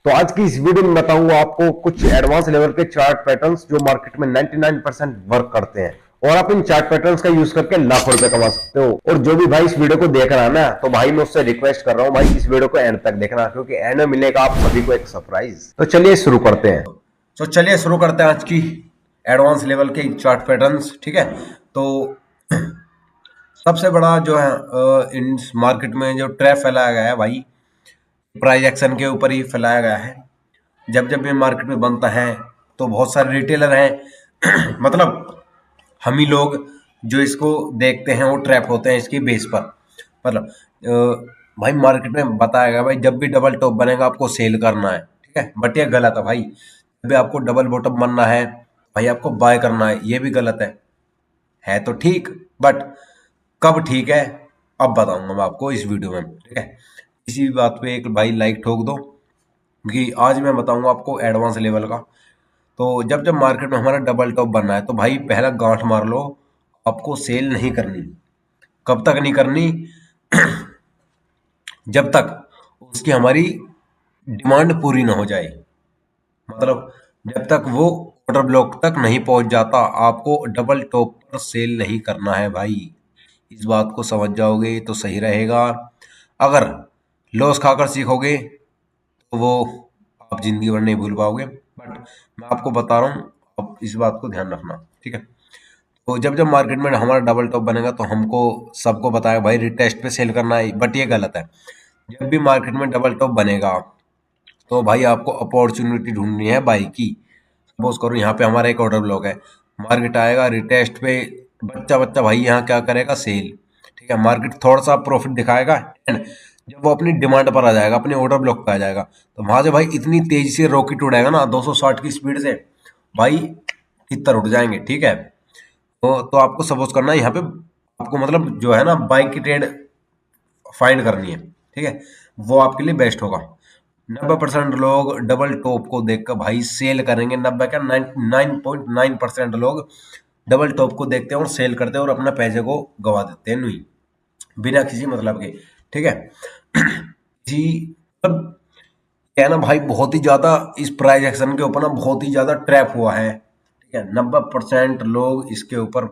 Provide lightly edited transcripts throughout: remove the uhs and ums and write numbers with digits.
तो आज की इस वीडियो में बताऊंगा आपको कुछ एडवांस लेवल के चार्ट पैटर्न्स जो मार्केट में 99% वर्क करते हैं और आप इन चार्ट पैटर्न्स का यूज करके लाखों रुपए कमा सकते हो। और जो भी भाई इस वीडियो को देख रहा है ना, तो भाई मैं उससे रिक्वेस्ट कर रहा हूँ भाई इस वीडियो को एंड तक देखना, क्योंकि एंड में मिलेगा आप सभी को एक सरप्राइज। तो चलिए शुरू करते हैं। तो चलिए शुरू करते हैं आज की एडवांस लेवल के चार्ट पैटर्न्स। ठीक है। तो सबसे बड़ा जो है इन मार्केट में जो ट्रैप फैलाया गया है भाई, प्राइस एक्शन के ऊपर ही फैलाया गया है। जब जब ये मार्केट में बनता है तो बहुत सारे रिटेलर हैं मतलब हम ही लोग जो इसको देखते हैं वो ट्रैप होते हैं इसकी बेस पर। मतलब भाई मार्केट में बताया गया भाई जब भी डबल टॉप बनेगा आपको सेल करना है। ठीक है, बट ये गलत है भाई। जब भी आपको डबल बॉटम बनना है भाई आपको बाय करना है, ये भी गलत है तो ठीक, बट कब ठीक है अब बताऊंगा मैं आपको इस वीडियो में। ठीक है, इसी बात पे एक भाई लाइक ठोक दो, क्योंकि आज मैं बताऊंगा आपको एडवांस लेवल का। तो जब जब मार्केट में हमारा डबल टॉप बनना है तो भाई पहला गांठ मार लो, आपको सेल नहीं करनी। कब तक नहीं करनी? जब तक उसकी हमारी डिमांड पूरी ना हो जाए। मतलब जब तक वो ऑर्डर ब्लॉक तक नहीं पहुंच जाता आपको डबल टॉप पर सेल नहीं करना है भाई। इस बात को समझ जाओगे तो सही रहेगा। अगर लॉस खाकर सीखोगे तो वो आप जिंदगी भर नहीं भूल पाओगे, बट मैं आपको बता रहा हूँ, आप इस बात को ध्यान रखना। ठीक है। तो जब जब मार्केट में हमारा डबल टॉप बनेगा तो हमको सबको बताया भाई रिटेस्ट पे सेल करना है, बट ये गलत है। जब भी मार्केट में डबल टॉप बनेगा तो भाई आपको अपॉर्चुनिटी ढूंढनी है बाई की। सपोज करो यहाँ पे हमारा एक ऑर्डर ब्लॉक है, मार्केट आएगा रिटेस्ट पे, बच्चा बच्चा भाई यहाँ क्या करेगा, सेल। ठीक है, मार्केट थोड़ा सा प्रॉफिट दिखाएगा एंड जब वो अपनी डिमांड पर आ जाएगा, अपने ऑर्डर ब्लॉक पे आ जाएगा, तो वहां से भाई इतनी तेजी से रॉकेट उड़ाएगा ना 260 की स्पीड से, भाई तितर उड़ जाएंगे। ठीक है। तो आपको सपोज करना है यहाँ पे, आपको मतलब जो है ना बाइक की ट्रेड फाइंड करनी है। ठीक है, वो आपके लिए बेस्ट होगा। 90% लोग डबल टॉप को देखकर भाई सेल करेंगे। 90 क्या 99.9% लोग डबल टॉप को देखते हैं और सेल करते हैं और अपना पैसे को गवा देते हैं नहीं, बिना किसी मतलब के। ठीक है। जी, मतलब क्या है ना भाई, बहुत ही ज्यादा इस प्राइस एक्शन के ऊपर ना बहुत ही ज्यादा ट्रैप हुआ है। ठीक है, 90% लोग इसके ऊपर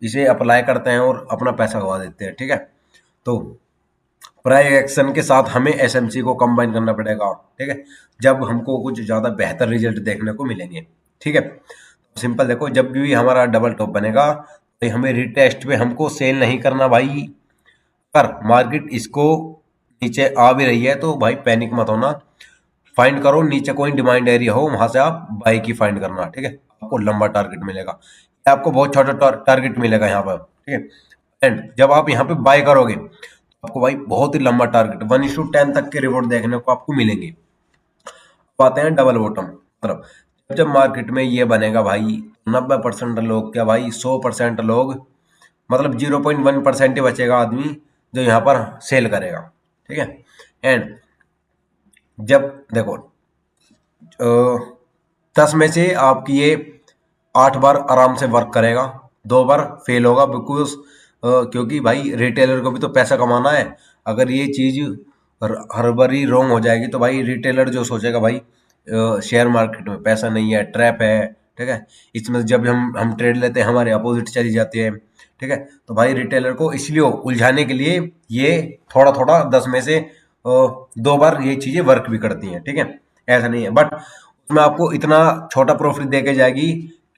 इसे अप्लाई करते हैं और अपना पैसा गवा देते हैं। ठीक है। तो प्राइस एक्शन के साथ हमें एसएमसी को कंबाइन करना पड़ेगा। ठीक है, जब हमको कुछ ज्यादा बेहतर रिजल्ट देखने को मिलेंगे। ठीक है, सिंपल देखो, जब भी हमारा डबल टॉप बनेगा तो हमें रिटेस्ट पे हमको सेल नहीं करना भाई। पर मार्केट इसको नीचे आ भी रही है तो भाई पैनिक मत होना, फाइंड करो नीचे कोई डिमांड एरिया हो, वहां से आप बाई की फाइंड करना। ठीक है, आपको लंबा टारगेट मिलेगा, आपको बहुत छोटा टारगेट मिलेगा यहाँ पर। ठीक है, एंड जब आप यहाँ पे बाय करोगे तो आपको भाई बहुत ही लंबा टारगेट 1:10 तक के रिवॉर्ड देखने को आपको मिलेंगे। अब आते हैं डबल बॉटम। मतलब जब जब मार्केट में ये बनेगा भाई, 90% लोग क्या भाई 100% लोग, मतलब 0.1% ही बचेगा आदमी जो यहाँ पर सेल करेगा। ठीक है, एंड जब देखो 10 में से आपकी ये 8 बार आराम से वर्क करेगा, 2 बार फेल होगा, बिकॉज क्योंकि भाई रिटेलर को भी तो पैसा कमाना है। अगर ये चीज हर बार ही रॉन्ग हो जाएगी तो भाई रिटेलर जो सोचेगा भाई शेयर मार्केट में पैसा नहीं है, ट्रैप है। ठीक है, इसमें जब हम ट्रेड लेते हैं हमारे अपोजिट चली जाती है। ठीक है, तो भाई रिटेलर को इसलिए उलझाने के लिए ये थोड़ा थोड़ा 10 में से 2 बार ये चीजें वर्क भी करती हैं। ठीक है, ऐसा नहीं है, बट उसमें आपको इतना छोटा प्रॉफिट दे के जाएगी,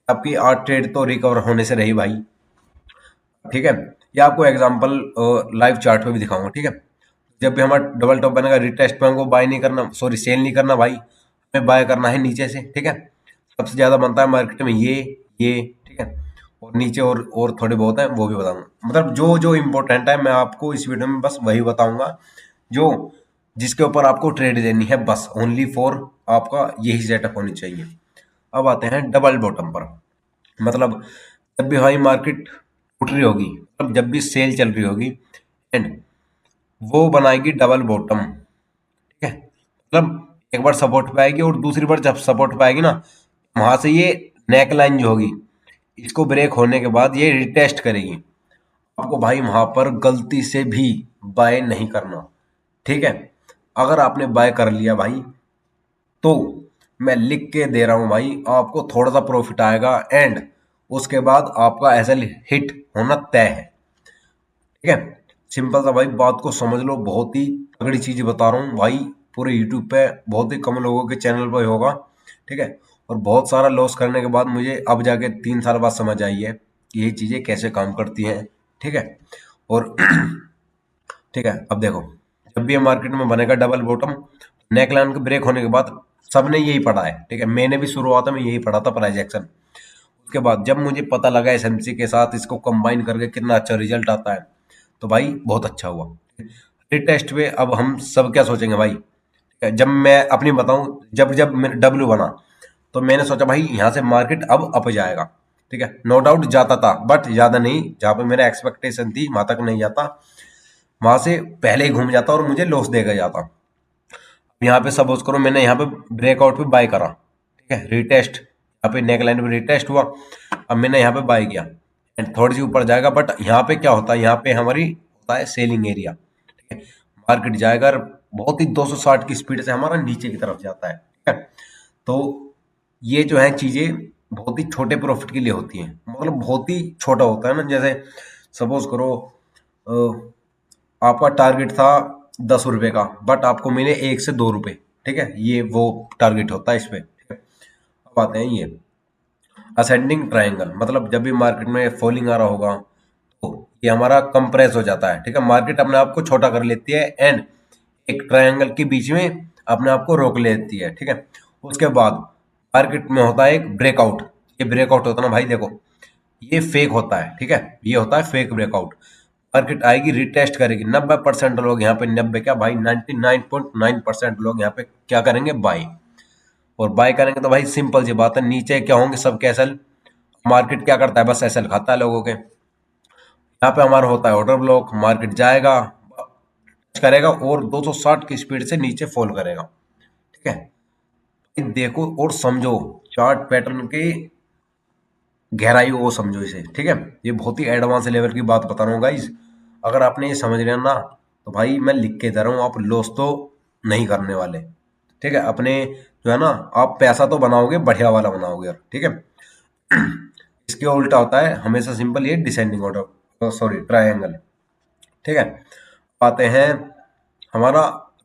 आपकी 8 ट्रेड तो रिकवर होने से रही भाई। ठीक है, ये आपको एग्जांपल लाइव चार्ट पे भी दिखाऊंगा। ठीक है, जब भी हमारा डबल टॉप बनेगा रिटेस्ट पे हमको बाय नहीं करना, सॉरी सेल नहीं करना भाई, हमें बाय करना है नीचे से। ठीक है, सबसे ज्यादा बनता है मार्केट में ये। ठीक है, और नीचे और थोड़े बहुत हैं वो भी बताऊंगा। मतलब जो जो इम्पोर्टेंट है मैं आपको इस वीडियो में बस वही बताऊंगा, जो जिसके ऊपर आपको ट्रेड लेनी है, बस ओनली फॉर आपका यही सेटअप होनी चाहिए। अब आते हैं डबल बॉटम पर। मतलब जब भी भाई मार्केट उठ रही होगी, मतलब जब भी सेल चल रही होगी एंड वो बनाएगी डबल बॉटम। ठीक है, मतलब एक बार सपोर्ट पे आएगी और दूसरी बार जब सपोर्ट पे आएगी ना, वहां से ये नेक लाइन जो होगी इसको ब्रेक होने के बाद ये रिटेस्ट करेगी। आपको भाई वहां पर गलती से भी बाय नहीं करना। ठीक है, अगर आपने बाय कर लिया भाई तो मैं लिख के दे रहा हूं भाई, आपको थोड़ा सा प्रॉफिट आएगा एंड उसके बाद आपका एसएल हिट होना तय है। ठीक है, सिंपल सा भाई बात को समझ लो, बहुत ही तगड़ी चीज बता रहा हूँ भाई। पूरे यूट्यूब पे बहुत ही कम लोगों के चैनल पे होगा। ठीक है, और बहुत सारा लॉस करने के बाद मुझे अब जाके 3 साल बाद समझ आई है कि ये चीजें कैसे काम करती हैं। ठीक है, और ठीक है, अब देखो, जब भी ये मार्केट में बनेगा डबल बॉटम, नेक लाइन के ब्रेक होने के बाद सबने यही पढ़ा है। ठीक है, मैंने भी शुरुआत में यही पढ़ा था, प्राइस एक्शन। उसके बाद जब मुझे पता लगा एसएमसी के साथ इसको कंबाइन करके कितना अच्छा रिजल्ट आता है, तो भाई बहुत अच्छा हुआ। टेस्ट पे अब हम सब क्या सोचेंगे भाई, ठीक है, जब मैं अपनी बताऊं, जब जब डब्ल्यू बना तो मैंने सोचा भाई यहाँ से मार्केट अब अप जाएगा। ठीक है, नो डाउट जाता था बट ज्यादा नहीं, जहां पे मेरा एक्सपेक्टेशन थी वहां तक नहीं जाता, वहां से पहले ही घूम जाता और मुझे लॉस देगा जाता। यहाँ पे सपोज करो मैंने यहाँ पे ब्रेकआउट पे बाय करा, ठीक है, रिटेस्ट, यहाँ पे नेक लाइन पे रिटेस्ट हुआ, अब मैंने यहाँ पे बाय किया एंड थोड़ी सी ऊपर जाएगा, बट यहाँ पे क्या होता है, यहाँ पे हमारी होता है सेलिंग एरिया। ठीक है, मार्केट जाएगा और बहुत ही 260 की स्पीड से हमारा नीचे की तरफ जाता है। ठीक है, तो ये जो है चीजें बहुत ही छोटे प्रॉफिट के लिए होती हैं, मतलब बहुत ही छोटा होता है ना। जैसे सपोज करो आपका टारगेट था 10 रुपए का, बट आपको मिले 1 से 2 रुपए। ठीक है, ये वो टारगेट होता है इस पे। ठीक है, अब आते हैं ये असेंडिंग ट्रायंगल, मतलब जब भी मार्केट में फॉलिंग आ रहा होगा तो ये हमारा कंप्रेस हो जाता है। ठीक है, मार्केट अपने आप को छोटा कर लेती है एंड एक ट्रायंगल के बीच में अपने आप को रोक लेती है। ठीक है, उसके बाद मार्केट में होता है एक ब्रेकआउट। ये ब्रेकआउट होता है ना भाई, देखो ये फेक होता है। ठीक है, ये होता है फेक ब्रेकआउट। मार्केट आएगी, रिटेस्ट करेगी, 90% लोग यहाँ पे, 90 क्या भाई 99.9% लोग यहाँ पे क्या करेंगे, बाई। और बाय करेंगे तो भाई सिंपल सी बात है, नीचे क्या होंगे सबके एसएल। मार्केट क्या करता है, बस एसएल खाता है लोगों के। यहाँ पे हमारा होता है ऑर्डर ब्लॉक, मार्केट जाएगा, टच करेगा और 260 की स्पीड से नीचे फॉल करेगा। ठीक है, देखो और समझो चार्ट पैटर्न की गहराई वो समझो इसे। ठीक है, ये बहुत ही एडवांस लेवल की बात बता रहा हूँ गाइज। अगर आपने ये समझ लिया ना, तो भाई मैं लिख के दे रहा हूँ, आप लॉस तो नहीं करने वाले। ठीक है, अपने जो है ना, आप पैसा तो बनाओगे, बढ़िया वाला बनाओगे यार। ठीक है, इसके उल्टा होता है हमेशा, सिंपल ये डिसेंडिंग ऑर्डर, सॉरी ट्रायंगल। ठीक है, आते हैं हमारा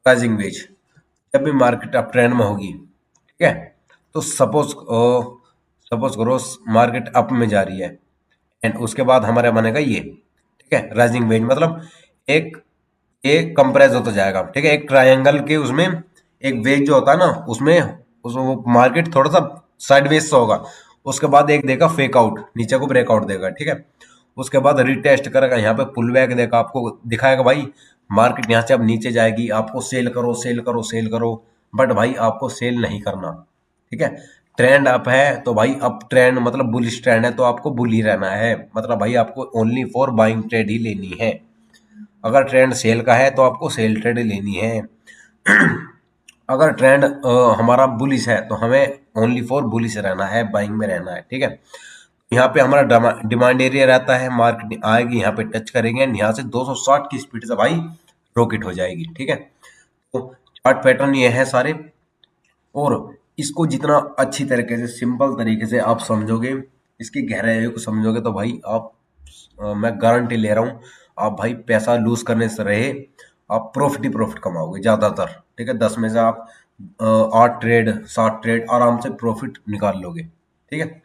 राइजिंग वेज। जब भी मार्केट अप ट्रेंड में होगी, ठीक है, तो सपोज करो मार्केट अप में जा रही है एंड उसके बाद हमारा बनेगा ये। ठीक है, राइजिंग वेज मतलब एक ये कंप्रेस होता जाएगा। ठीक है, एक ट्रायंगल के उसमें एक वेज जो होता है ना, उसमें वो मार्केट थोड़ा सा साइडवेज से होगा, उसके बाद एक देगा फेक आउट, नीचे को ब्रेकआउट देगा। ठीक है, उसके बाद रिटेस्ट करेगा, यहाँ पे पुल बैक देगा, आपको दिखाएगा भाई मार्केट यहाँ से अब नीचे जाएगी, आपको सेल करो सेल करो सेल करो, बट भाई आपको सेल नहीं करना। ठीक है, ट्रेंड अप है तो भाई अप ट्रेंड मतलब बुलिश ट्रेंड है तो आपको बुल ही रहना है, मतलब भाई आपको ओनली फॉर बाइंग ट्रेड ही लेनी है। अगर ट्रेंड सेल का है तो आपको सेल ट्रेड लेनी है। अगर ट्रेंड हमारा बुलिश है तो हमें ओनली फॉर बुलिश रहना है, बाइंग में रहना है। ठीक है, यहाँ पे हमारा डिमांड एरिया रहता है, मार्केट आएगी यहाँ पे टच करेंगे, यहाँ से 260 की स्पीड से भाई रॉकेट हो जाएगी। ठीक है, तो चार्ट पैटर्न ये है सारे, और इसको जितना अच्छी तरीके से सिंपल तरीके से आप समझोगे, इसकी गहराई को समझोगे, तो भाई आप मैं गारंटी ले रहा हूँ, आप भाई पैसा लूज करने से रहे, आप प्रॉफिट ही प्रॉफिट कमाओगे ज्यादातर। ठीक है, 10 में से आप 8 ट्रेड 7 ट्रेड आराम से प्रॉफिट निकाल लोगे। ठीक है,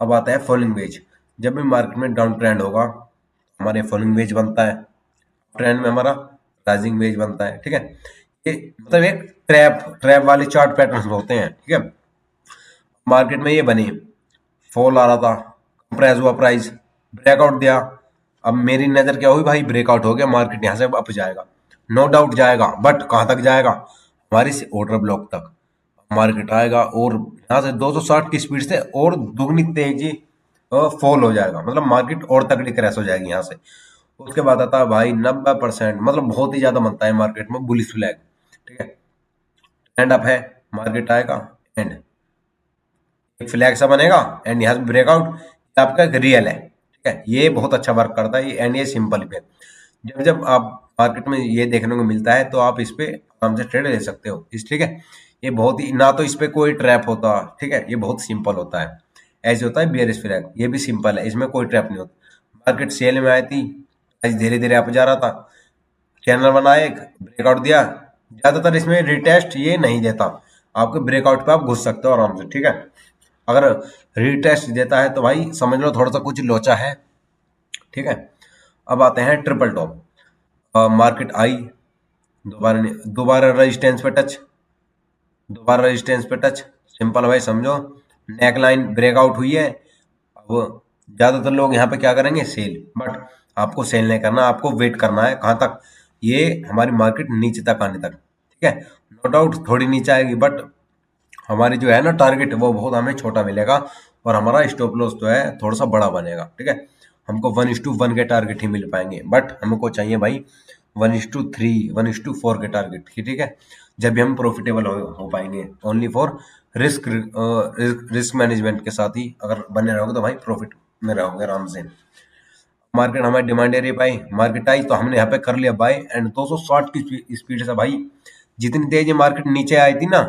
अब आता है फॉलिंग वेज। जब भी मार्केट में डाउन ट्रेंड होगा, हमारे फॉलिंग वेज बनता है, ट्रेंड में हमारा राइजिंग वेज बनता है। ठीक है, ये मतलब एक ट्रैप ट्रैप वाले चार्ट पैटर्न्स होते हैं। ठीक है, मार्केट में ये बनी, फॉल आ रहा था, कंप्रेस हुआ प्राइस, ब्रेकआउट दिया, अब मेरी नजर क्या हुई भाई, ब्रेकआउट हो गया, मार्केट यहाँ से अप जाएगा, नो डाउट जाएगा, बट कहाँ तक जाएगा, हमारी ऑर्डर ब्लॉक तक मार्केट आएगा और यहाँ से 260 की स्पीड से और दुगनी तेजी फॉल हो जाएगा, मतलब मार्केट और तगड़ी क्रैश हो जाएगी यहाँ से। उसके बाद आता है भाई 90%, मतलब बहुत ही ज्यादा बनता है मार्केट में बुलिश फ्लैग। ठीक है, एंड अप है, मार्केट आएगा एंड एक फ्लैग सा बनेगा एंड यहाँ से ब्रेकआउट आपका एक रियल है। ठीक है, ये बहुत अच्छा वर्क करता है एंड ये सिंपल पे। जब जब आप मार्केट में ये देखने को मिलता है तो आप इस पे आराम से ट्रेड ले सकते हो। इस ठीक है, ये बहुत ही, ना तो इस पे कोई ट्रैप होता, ठीक है, ये बहुत सिंपल होता है। ऐसे होता है बियरिश फ्लैग, ये भी सिंपल है, इसमें कोई ट्रैप नहीं होता। मार्केट सेल में आई थी, आज धीरे धीरे अप जा रहा था, चैनल बनाया, एक ब्रेकआउट दिया। ज्यादातर इसमें रिटेस्ट ये नहीं देता, आपके ब्रेकआउट पे आप घुस सकते हो आराम से, ठीक है। अगर रिटेस्ट देता है तो भाई समझ लो थोड़ा सा कुछ लोचा है, ठीक है। अब आते हैं ट्रिपल टॉप। मार्केट आई, दोबारा दोबारा रेजिस्टेंस पे टच, दोबारा रेजिस्टेंस पे टच, सिंपल भाई समझो, नेक लाइन ब्रेकआउट हुई है। अब ज्यादातर लोग यहाँ पे क्या करेंगे, सेल, बट आपको सेल नहीं करना, आपको वेट करना है। कहाँ तक, ये हमारी मार्केट नीचे तक आने तक, ठीक है। नो डाउट थोड़ी नीचे आएगी, बट हमारी जो है ना टारगेट, वो बहुत हमें छोटा मिलेगा, और हमारा स्टॉप लॉस जो है थोड़ा सा बड़ा बनेगा, ठीक है। हमको 1:1 के टारगेट ही मिल पाएंगे, बट हमको चाहिए भाई 1:3, 1:4 के टारगेट की, ठीक है। जब भी हम प्रॉफिटेबल हो पाएंगे, ओनली फॉर रिस्क मैनेजमेंट के साथ ही अगर बने रहोगे तो भाई प्रॉफिट में रहोगे आराम से। मार्केट हमारी demand area pi, market I तो हमने यहाँ पे कर लिया बाय, एंड 260 की स्पीड से भाई, जितनी तेजी मार्केट नीचे आई थी ना,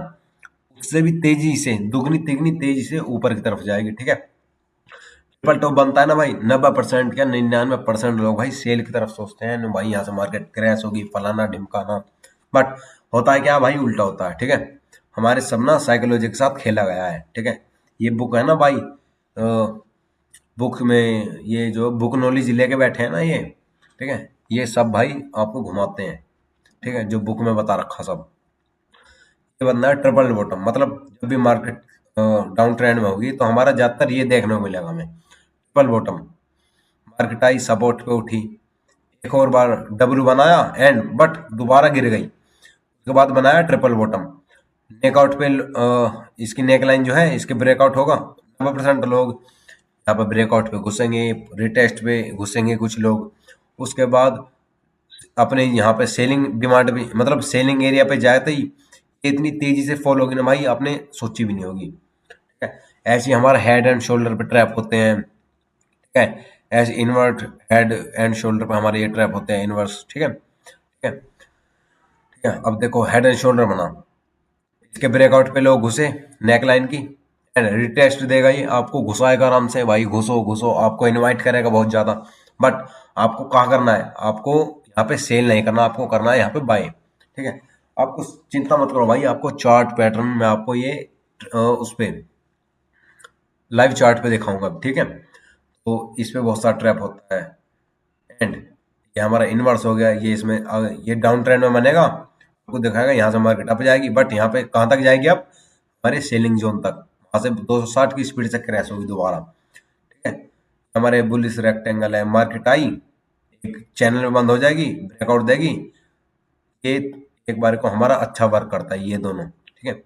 उससे भी तेजी से, दुगनी तिगनी तेजी से ऊपर की तरफ जाएगी, ठीक है। ट्रिपल टॉप बनता है ना भाई, 90% क्या 99% लोग भाई सेल की तरफ सोचते हैं ना, भाई यहाँ से मार्केट क्रैश होगी, फलाना ढिमकाना। बट होता है क्या भाई, उल्टा होता है, ठीक है। हमारे सब ना साइकोलॉजी के साथ खेला गया है, ठीक है। ये बुक है ना भाई, बुक में ये जो बुक नॉलेज लेके बैठे हैं ना ये, ठीक है, ये सब भाई आपको घुमाते हैं, ठीक है, जो बुक में बता रखा सब। ये बनना है ट्रिपल बॉटम, मतलब जब भी मार्केट डाउन ट्रेंड में होगी तो हमारा ज्यादातर ये देखने को मिलेगा हमें, triple bottom. Market I, support पे उठी, एक और बार डब्ल्यू बनाया एंड बट दोबारा गिर गई, उसके बाद बनाया ट्रिपल बॉटम। नेकआउट पे इसकी नेक लाइन जो है, इसके ब्रेकआउट होगा। 90% लोग यहाँ पर ब्रेकआउट पे घुसेंगे, रिटेस्ट पे घुसेंगे कुछ लोग, उसके बाद अपने यहाँ पे सेलिंग डिमांड भी, मतलब सेलिंग एरिया पे जाते ही इतनी तेजी से फॉल होगी ना भाई, आपने सोची भी नहीं होगी, ठीक है। ऐसे ही हमारा हेड एंड शोल्डर पे ट्रैप होते हैं, ठीक है। ऐसे इन्वर्ट हेड एंड शोल्डर पे हमारे ये ट्रैप होते हैं, इनवर्स, ठीक है, ठीक है, ठीक है। अब देखो हेड एंड शोल्डर बना, इसके ब्रेकआउट पे लोग घुसे नेक लाइन की, एंड रिटेस्ट देगा, ये आपको घुसाएगा आराम से, भाई घुसो घुसो, आपको इनवाइट करेगा बहुत ज्यादा। बट आपको कहाँ करना है, आपको यहाँ पे सेल नहीं करना, आपको करना है यहाँ पे बाय, ठीक है। आपको चिंता मत करो भाई, आपको चार्ट पैटर्न में आपको ये उस पे लाइव चार्ट पे दिखाऊंगा, ठीक है। तो इस पे बहुत सारा ट्रैप होता है, एंड ये हमारा इनवर्स हो गया, ये इसमें ये डाउन ट्रेंड में बनेगा, आपको दिखाएगा यहाँ से मार्केट अप जाएगी, बट यहाँ पे कहाँ तक जाएगी, अब हमारे सेलिंग जोन तक, वहां से 260 की स्पीड से क्रैश होगी दोबारा, ठीक है। हमारे बुलिश रेक्टेंगल है, मार्केट आई, एक चैनल में बंद हो जाएगी, ब्रेकआउट देगी, ये एक बार को हमारा अच्छा वर्क करता है ये दोनों, ठीक है।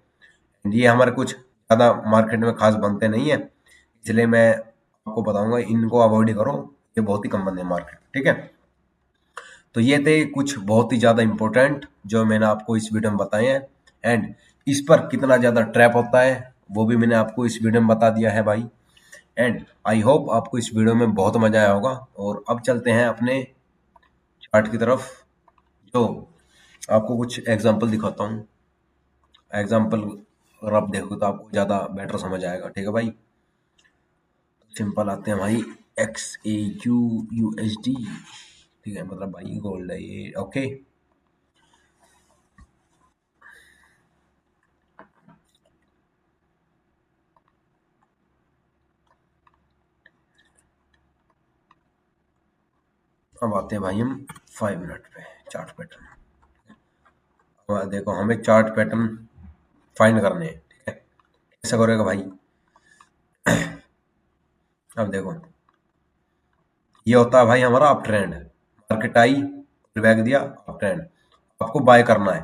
ये हमारे कुछ ज्यादा मार्केट में खास बनते नहीं है, इसलिए मैं आपको बताऊंगा इनको अवॉइड ही करो, ये बहुत ही कम बनते हैं मार्केट, ठीक है। तो ये थे कुछ बहुत ही ज़्यादा इंपॉर्टेंट जो मैंने आपको इस वीडियो में बताए हैं, एंड इस पर कितना ज़्यादा ट्रैप होता है वो भी मैंने आपको इस वीडियो में बता दिया है भाई। एंड आई होप आपको इस वीडियो में बहुत मज़ा आया होगा। और अब चलते हैं अपने चार्ट की तरफ, जो आपको कुछ एग्जांपल दिखाता हूँ। एग्जांपल अगर आप देखो तो आपको ज़्यादा बेटर समझ आएगा, ठीक है भाई। सिंपल आते हैं भाई, XAUUSD, ठीक है, मतलब भाई गोल्ड है ये, ओके। अब आते हैं भाई हम 5 मिनट पे चार्ट पैटर्न। अब देखो हमें चार्ट पैटर्न फाइंड करने हैं, ठीक है, कैसे करेगा भाई। अब देखो ये होता है भाई हमारा up trend, market I, back दिया, अप ट्रेंड, आपको बाय करना है,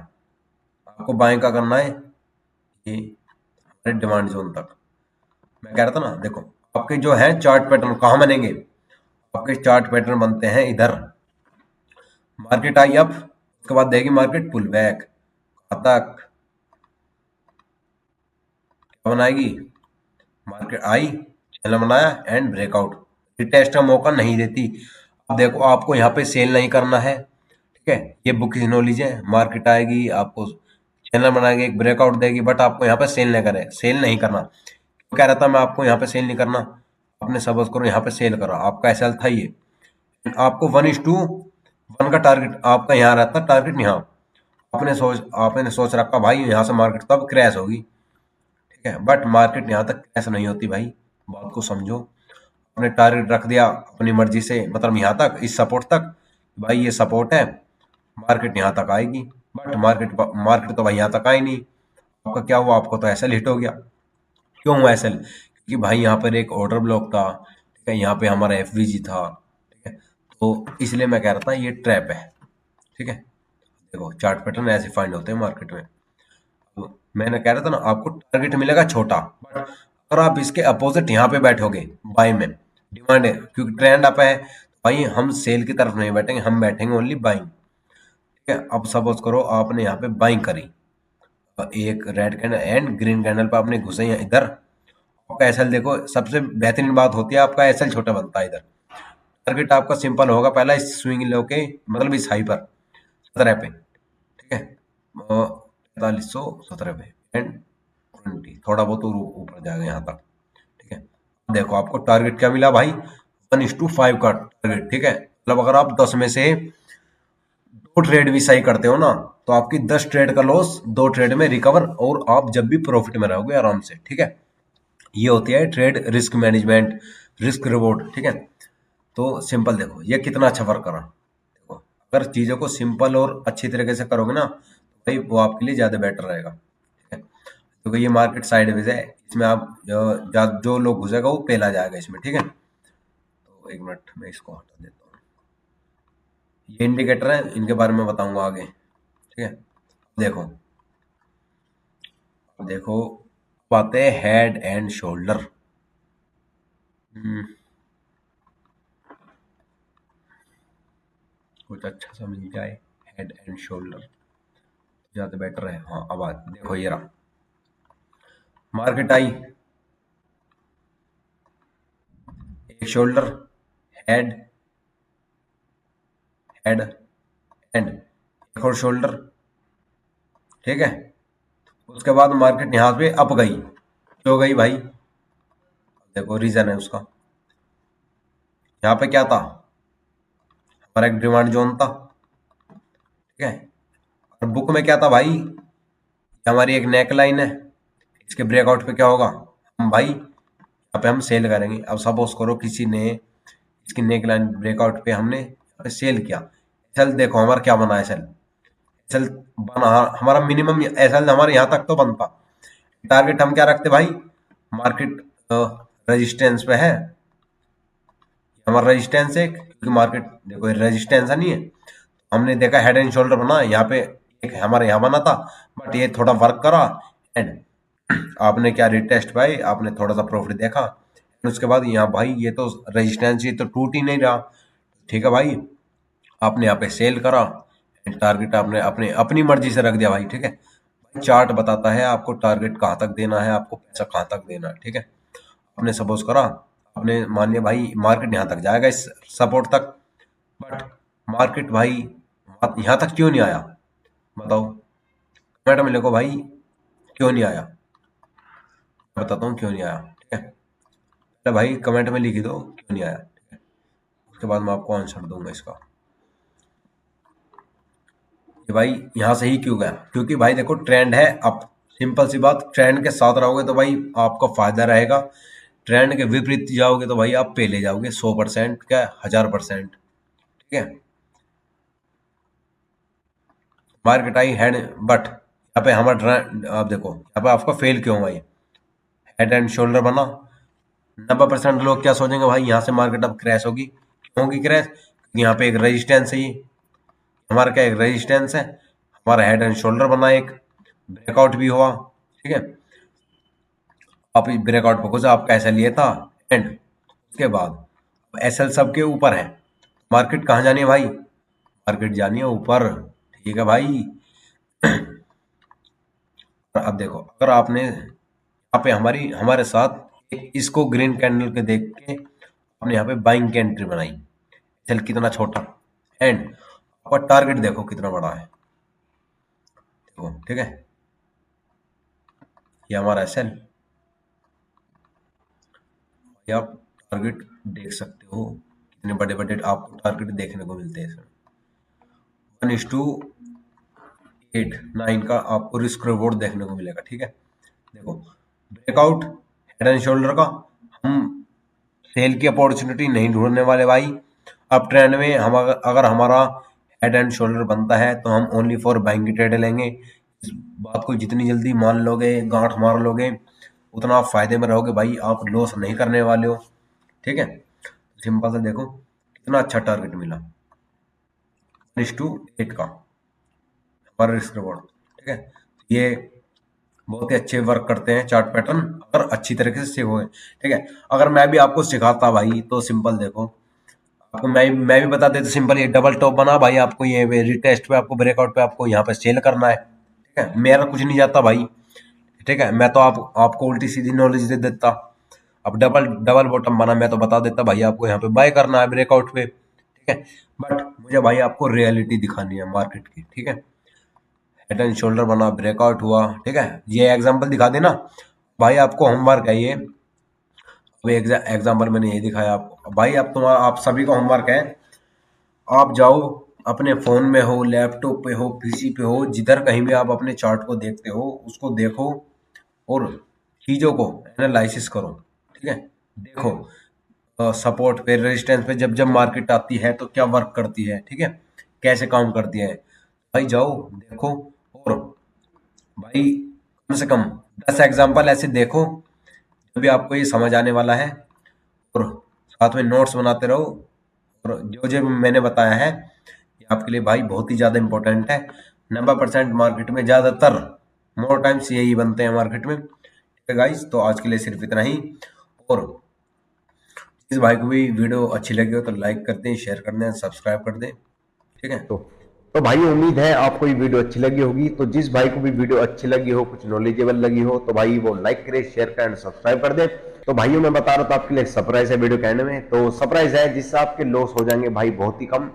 आपको बाय का करना है ये हमारे डिमांड जोन तक। मैं कह रहा था ना, देखो आपके जो है चार्ट पैटर्न कहाँ बनेंगे, आपके चार्ट पैटर्न बनते हैं इधर, मार्केट आई अप, उसके बाद देगी मार्केट पुल बैक, तक क्या बनाएगी, मार्केट आई, चैनल बनाया एंड ब्रेकआउट, रिटेस्ट का मौका नहीं देती। अब देखो आपको यहाँ पे सेल नहीं करना है, ठीक है, ये बुक की नॉलेज है, मार्केट आएगी, आपको चैनल बनाएंगे, एक ब्रेकआउट देगी, बट आपको यहाँ पे सेल नहीं करना। तो कह रहा था मैं आपको यहाँ पे सेल नहीं करना, आपने सपोज करो यहाँ पे सेल करा, आपका एसएल था ये, आपको 1:1 का टारगेट आपका यहाँ रहता, टारगेट यहाँ आपने सोच रखा भाई यहाँ से मार्केट तो अब क्रैश होगी, ठीक है, बट मार्केट यहाँ तक क्रैश नहीं होती भाई, बात को समझो। आपने टारगेट रख दिया अपनी मर्जी से, मतलब यहाँ तक, इस सपोर्ट तक, भाई ये सपोर्ट है, मार्केट यहाँ तक आएगी, बट मार्केट तो भाई यहाँ तक आई नहीं, आपका क्या हुआ, आपको तो एसएल हिट हो गया। क्यों हुआ एसएल? क्योंकि भाई यहाँ पर एक ऑर्डर ब्लॉक था, ठीक है, यहाँ पे हमारा एफवीजी था, ठीक है, तो इसलिए मैं कह रहा था ये ट्रैप है, ठीक है। देखो चार्ट पैटर्न ऐसे फाइंड होते हैं मार्केट में। तो मैंने कह रहा था ना आपको टारगेट मिलेगा छोटा, बट अगर आप इसके अपोजिट यहाँ पे बैठोगे बाय में, डिमांड है क्योंकि ट्रेंड अप है, तो भाई हम सेल की तरफ नहीं बैठेंगे, हम बैठेंगे ओनली बाइंग, ठीक है। अब सपोज करो आपने यहाँ पे बाइंग करी, एक red candle and green candle पे आपने घुसे हैं इधर, आपका एसएल देखो, सबसे बेहतरीन बात होती है आपका एसएल छोटा बनता है इधर। टारगेट आपका सिंपल होगा, पहला इस स्विंग लो के, मतलब इस हाई पर 17 पे, ठीक है, 4517 पे एंड 20, थोड़ा बहुत ऊपर जाएगा यहाँ तक, ठीक है। देखो आपको टारगेट क्या मिला भाई, 1:5 का टारगेट, ठीक है, मतलब अगर आप 10 में से 2 ट्रेड भी सही करते हो ना, तो आपकी 10 ट्रेड का लॉस 2 ट्रेड में रिकवर, और आप जब भी प्रॉफिट में रहोगे आराम से, ठीक है। ये होती है trade risk management, risk reward, ठीक है। तो सिंपल देखो ये कितना अच्छा वर्क करा, देखो अगर चीज़ों को सिंपल और अच्छी तरीके से करोगे ना, तो भाई वो आपके लिए ज़्यादा बेटर रहेगा, ठीक है। क्योंकि ये मार्केट साइडवेज है, इसमें आप जो लोग घुसेगा वो पहला जाएगा इसमें, ठीक है। तो एक मिनट मैं इसको हटा देता हूँ, ये इंडिकेटर है, इनके बारे में बताऊंगा आगे, ठीक है। देखो देखो बातें हेड एंड शोल्डर, कुछ अच्छा सा मिल जाए, हेड एंड शोल्डर ज़्यादा बेटर है। हाँ अब देखो ये रहा, मार्केट आई, एक शोल्डर, हेड, हेड एंड एक और शोल्डर, ठीक है। उसके बाद मार्केट यहाँ पे अप गई, क्यों गई भाई, देखो रीजन है उसका, यहाँ पे क्या था, हमारा एक डिमांड जोन था, ठीक है, और बुक में क्या था भाई, हमारी एक नेक लाइन है, इसके ब्रेकआउट पे क्या होगा, हम भाई यहाँ पे हम सेल करेंगे। अब सपोज करो किसी ने इसकी नेक लाइन ब्रेकआउट पे हमने यहाँ पे सेल किया, एसएल देखो हमारा क्या बना, एसएल एसएल बना हमारा मिनिमम, एसएल हमारे यहाँ तक तो बनता, टारगेट हम क्या रखते भाई, मार्केट रेजिस्टेंस पे है, हमारा रेजिस्टेंस है, क्योंकि मार्केट देखो रेजिस्टेंस नहीं है, हमने देखा हेड एंड शोल्डर बना यहाँ पे, एक हमारे यहाँ बना था, बट ये थोड़ा वर्क करा एंड आपने क्या रिटेस्ट भाई, आपने थोड़ा सा प्रॉफिट देखा, उसके बाद यहाँ भाई ये तो रेजिस्टेंस ये तो टूट ही नहीं रहा, ठीक है भाई, आपने यहाँ पे सेल करा एंड टारगेट आपने अपने अपनी मर्जी से रख दिया भाई, ठीक है। चार्ट बताता है आपको टारगेट कहाँ तक देना है, आपको पैसा कहाँ तक देना है, ठीक है। आपने सपोज करा, आपने मान लिया भाई मार्केट यहाँ तक जाएगा इस सपोर्ट तक, बट मार्केट भाई यहाँ तक क्यों नहीं आया, बताओ कमेंट में लिखो भाई क्यों नहीं आया, मैं बताता हूँ क्यों नहीं आया, ठीक है। पहले भाई कमेंट में लिख दो क्यों नहीं आया, ठीक है, उसके बाद मैं आपको आंसर दूंगा इसका, कि भाई यहाँ से ही क्यों गया, क्योंकि भाई देखो ट्रेंड है अप, सिंपल सी बात, ट्रेंड के साथ रहोगे तो भाई आपका फायदा रहेगा, ट्रेंड के विपरीत जाओगे तो भाई आप पहले जाओगे 100% क्या 1000%, ठीक है। मार्केट आई हेड, बट यहाँ पे हमारा ट्रेंड आप देखो यहाँ पे आपका फेल क्यों हुआ, ये हेड एंड शोल्डर बना, 90% लोग क्या सोचेंगे भाई यहाँ से मार्केट अब क्रैश होगी, क्यों होगी क्रैश, क्योंकि यहाँ पे एक रेजिस्टेंस है, ये हमारा क्या एक रेजिस्टेंस है, हमारा हेड एंड शोल्डर बना, एक ब्रेकआउट भी हुआ, ठीक है। आप इस ब्रेकआउट पर कुछ आपका एसएल ये था एंड उसके बाद एसएल सबके ऊपर है, मार्केट कहाँ जानी है भाई, मार्केट जानी है ऊपर, ठीक है भाई। अब देखो अगर आपने यहाँ पे हमारे साथ इसको ग्रीन कैंडल के देख के आपने यहाँ पे बाइंग की एंट्री बनाई, एसएल कितना छोटा एंड आपका टारगेट देखो कितना बड़ा है, देखो ठीक है, ये हमारा SL, ये आप टारगेट देख सकते हो, कितने बड़े बड़े आपको टारगेट देखने को मिलते हैं इसमें। 1:8 9 का आपको रिस्क रिवॉर्ड देखने को मिलेगा। ठीक है, देखो ब्रेकआउट हेड एंड शोल्डर का हम सेल की अपॉर्चुनिटी नहीं ढूंढने वाले भाई। अब ट्रेंड में हम अगर हमारा हेड एंड शोल्डर बनता है तो हम ओनली फॉर बाइंग की ट्रेड लेंगे। इस बात को जितनी जल्दी मान लोगे, गांठ मार लोगे, उतना आप फायदे में रहोगे भाई, आप लॉस नहीं करने वाले हो। ठीक है, सिंपल सा देखो कितना अच्छा टारगेट मिला 1:8 का पर रिस्क रिवॉर्ड। ठीक है, ये बहुत ही अच्छे वर्क करते हैं चार्ट पैटर्न, अगर अच्छी तरीके से सीखोगे। ठीक है, अगर मैं भी आपको सिखाता भाई तो सिंपल देखो, आपको मैं भी बता देता सिंपल, ये डबल टॉप बना भाई, आपको ये रिटेस्ट पे, आपको ब्रेकआउट पे, आपको यहाँ पे सेल करना है। ठीक है, मेरा कुछ नहीं जाता भाई। ठीक है, मैं तो आपको उल्टी सीधी नॉलेज दे देता। अब डबल डबल बॉटम बना, मैं तो बता देता भाई आपको यहाँ पे बाय करना है ब्रेकआउट पे। ठीक है, बट मुझे भाई आपको रियलिटी दिखानी है मार्केट की। ठीक है, हेड एंड शोल्डर बना, ब्रेकआउट हुआ। ठीक है, ये एग्जांपल दिखा देना भाई, आपको होमवर्क है ये। अब एग्जांपल मैंने ये दिखाया आपको भाई, अब तुम्हारा आप सभी का होमवर्क है, आप जाओ अपने फोन में हो, लैपटॉप पे हो, पीसी पे हो, जिधर कहीं भी आप अपने चार्ट को देखते हो उसको देखो और चीजों को एनालिसिस करो। ठीक है, देखो सपोर्ट पे, रेजिस्टेंस पे जब जब मार्केट आती है तो क्या वर्क करती है। ठीक है, कैसे काम करती है भाई, जाओ देखो। और भाई कम से कम 10 एग्जाम्पल ऐसे देखो जब भी आपको ये समझ आने वाला है, और साथ में नोट्स बनाते रहो। और जो जो मैंने बताया है ये आपके लिए भाई बहुत ही ज़्यादा इंपॉर्टेंट है। 90% मार्केट में ज़्यादातर मोर टाइम्स यही बनते हैं मार्केट में। ठीक है गाइस, तो आज के लिए सिर्फ इतना ही। और इस भाई को भी वीडियो अच्छी लगी हो तो लाइक कर दें, शेयर कर दें, सब्सक्राइब कर दें। ठीक है, तो भाई उम्मीद है आपको ये वीडियो अच्छी लगी होगी। तो जिस भाई को भी वीडियो अच्छी लगी हो, कुछ नॉलेजेबल लगी हो, तो भाई वो लाइक करे, शेयर करे एंड सब्सक्राइब कर दे। तो भाइयों मैं बता रहा था आपके लिए सरप्राइज है वीडियो के एंड में। तो सरप्राइज है जिससे आपके लॉस हो जाएंगे भाई बहुत ही कम।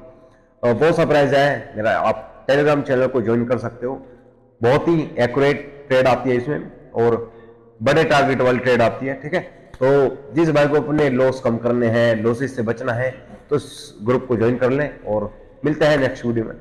वो सरप्राइज है मेरा, आप टेलीग्राम चैनल को ज्वाइन कर सकते हो। बहुत ही एक्यूरेट ट्रेड आती है इसमें और बड़े टारगेट वाली ट्रेड आती है। ठीक है, तो जिस भाई को अपने लॉस कम करने हैं, लॉसेस से बचना है, तो इस ग्रुप को ज्वाइन कर लें और मिलते हैं नेक्स्ट वीडियो में।